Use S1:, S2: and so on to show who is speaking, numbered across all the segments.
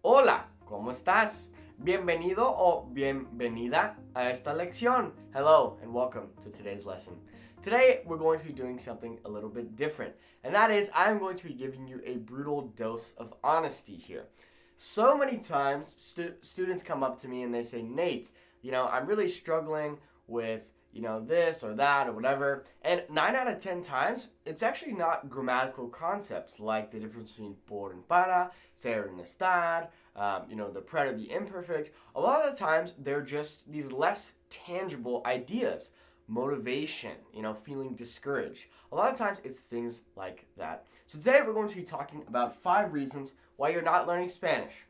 S1: Hola, ¿cómo estás? Bienvenido o bienvenida a esta lección. Hello and welcome to today's lesson. Today we're going to be doing something a little bit different, and that is I'm going to be giving you a brutal dose of honesty here. So many times students come up to me and they say, Nate, I'm really struggling with this or that or whatever. And 9 out of 10 times, it's actually not grammatical concepts like the difference between por and para, ser and estar, the pred or the imperfect. A lot of the times, they're just these less tangible ideas. Motivation, feeling discouraged. A lot of times, it's things like that. So today, we're going to be talking about 5 reasons why you're not learning Spanish.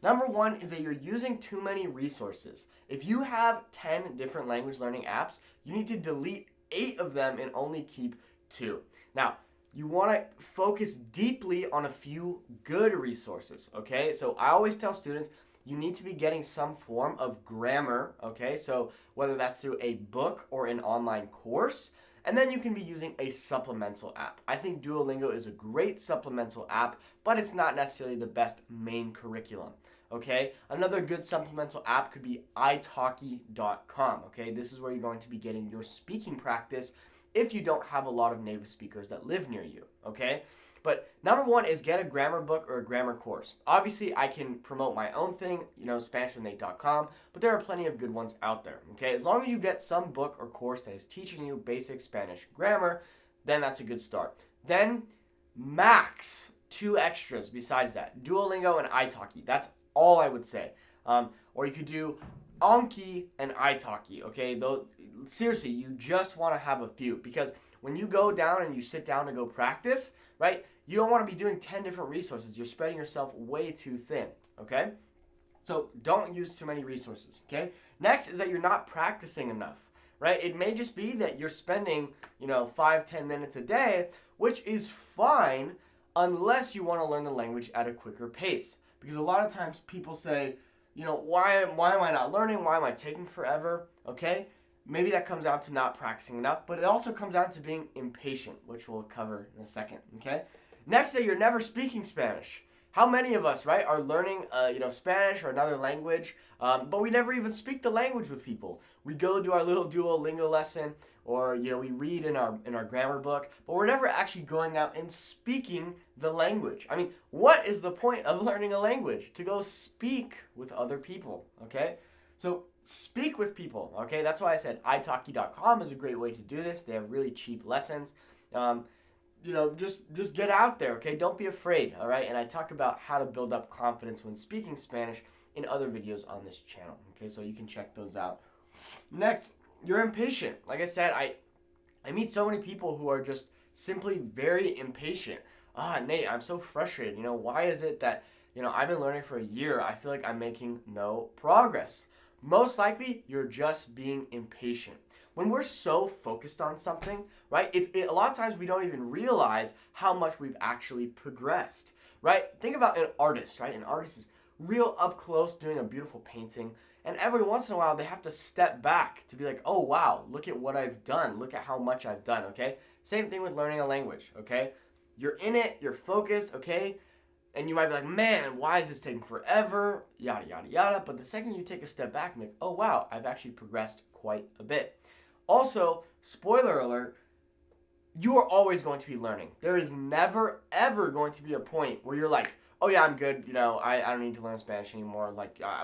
S1: Number 1 is that you're using too many resources. If you have 10 different language learning apps, you need to delete 8 of them and only keep 2. Now, you want to focus deeply on a few good resources, okay? So I always tell students, you need to be getting some form of grammar, okay? So whether that's through a book or an online course, and then you can be using a supplemental app. I think Duolingo is a great supplemental app, but it's not necessarily the best main curriculum. Okay, another good supplemental app could be italki.com. Okay, this is where you're going to be getting your speaking practice if you don't have a lot of native speakers that live near you. Okay, but number 1 is get a grammar book or a grammar course. Obviously, I can promote my own thing, SpanishwithNate.com, but there are plenty of good ones out there. Okay, as long as you get some book or course that is teaching you basic Spanish grammar, then that's a good start. Then max 2 extras besides that, Duolingo and italki. That's all I would say. Or you could do Anki and italki, okay? Though, seriously, you just want to have a few, because when you go down and you sit down to go practice, right, you don't want to be doing 10 different resources. You're spreading yourself way too thin, okay? So don't use too many resources, okay? Next is that you're not practicing enough, right? It may just be that you're spending, 5-10 minutes a day, which is fine unless you want to learn the language at a quicker pace. Because a lot of times people say, why am I not learning? Why am I taking forever? Okay? Maybe that comes down to not practicing enough, but it also comes down to being impatient, which we'll cover in a second. Okay? Next day, you're never speaking Spanish. How many of us, right, are learning, Spanish or another language, but we never even speak the language with people? We go do our little Duolingo lesson, or we read in our grammar book, but we're never actually going out and speaking the language. I mean, what is the point of learning a language? To go speak with other people, okay? So speak with people, okay? That's why I said italki.com is a great way to do this. They have really cheap lessons. Just get out there, okay? Don't be afraid, all right? And I talk about how to build up confidence when speaking Spanish in other videos on this channel, okay? So you can check those out. Next, you're impatient. Like I said, I meet so many people who are just simply very impatient. Nate, I'm so frustrated. Why is it that, I've been learning for a year. I feel like I'm making no progress. Most likely, you're just being impatient. When we're so focused on something, right, a lot of times we don't even realize how much we've actually progressed, right? Think about an artist, right? An artist is real up close doing a beautiful painting, and every once in a while they have to step back to be like, oh wow, look at what I've done, look at how much I've done, okay? Same thing with learning a language, okay? You're in it, you're focused, okay? And you might be like, man, why is this taking forever? Yada, yada, yada. But the second you take a step back and be like, oh wow, I've actually progressed quite a bit. Also, spoiler alert, you are always going to be learning. There is never, ever going to be a point where you're like, oh yeah, I'm good, I don't need to learn Spanish anymore,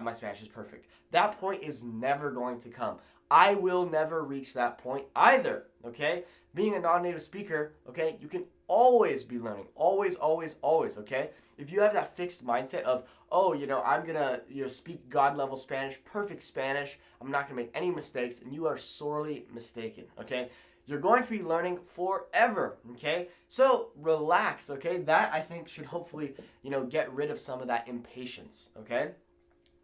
S1: my Spanish is perfect. That point is never going to come. I will never reach that point either, okay? Being a non-native speaker, okay, you can always be learning. Always, always, always, okay? If you have that fixed mindset of, oh, I'm going to speak God-level Spanish, perfect Spanish, I'm not going to make any mistakes, and you are sorely mistaken, okay? You're going to be learning forever, okay? So relax, okay? That, I think, should hopefully, get rid of some of that impatience, okay?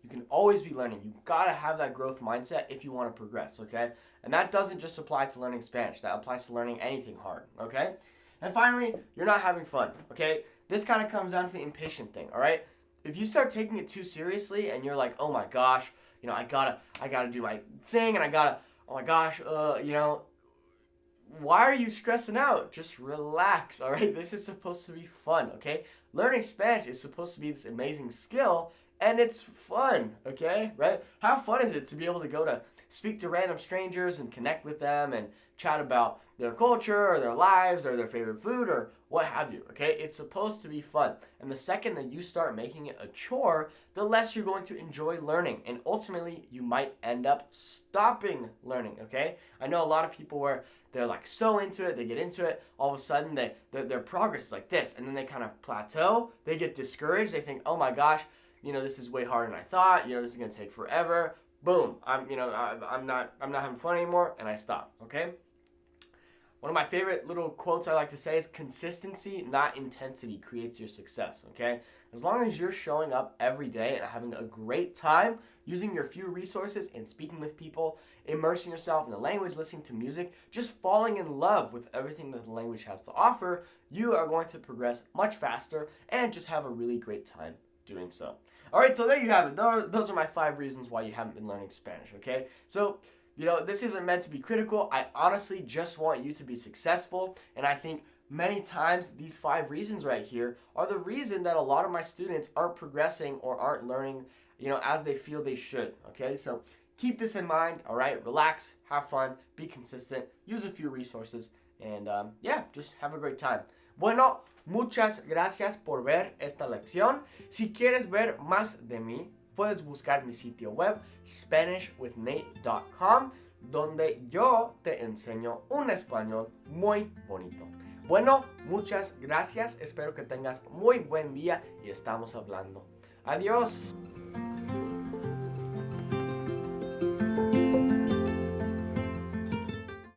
S1: You can always be learning. You've got to have that growth mindset if you want to progress, okay? And that doesn't just apply to learning Spanish. That applies to learning anything hard, okay? And finally, you're not having fun, okay? This kind of comes down to the impatient thing, all right? If you start taking it too seriously and you're like, oh my gosh, I gotta do my thing, and oh my gosh, why are you stressing out? Just relax, all right? This is supposed to be fun, okay? Learning Spanish is supposed to be this amazing skill. and it's fun, okay? Right? How fun is it to be able to go to speak to random strangers and connect with them and chat about their culture or their lives or their favorite food or what have you, okay? It's supposed to be fun. And the second that you start making it a chore, the less you're going to enjoy learning. And ultimately, you might end up stopping learning, okay? I know a lot of people where they're like so into it, they get into it, all of a sudden their progress is like this, and then they kind of plateau, they get discouraged, they think, oh my gosh, this is way harder than I thought, this is gonna take forever. Boom, I'm not having fun anymore, and I stop, okay? One of my favorite little quotes I like to say is consistency, not intensity, creates your success, okay? As long as you're showing up every day and having a great time, using your few resources and speaking with people, immersing yourself in the language, listening to music, just falling in love with everything that the language has to offer, you are going to progress much faster and just have a really great time doing so. All right, so there you have it. Those are my 5 reasons why you haven't been learning Spanish, okay? So, this isn't meant to be critical. I honestly just want you to be successful, and I think many times these 5 reasons right here are the reason that a lot of my students aren't progressing or aren't learning, as they feel they should, okay? So keep this in mind, all right? Relax, have fun, be consistent, use a few resources, and just have a great time. Bueno, muchas gracias por ver esta lección. Si quieres ver más de mí, puedes buscar mi sitio web SpanishWithNate.com, donde yo te enseño un español muy bonito. Bueno, muchas gracias. Espero que tengas muy buen día y estamos hablando. Adiós.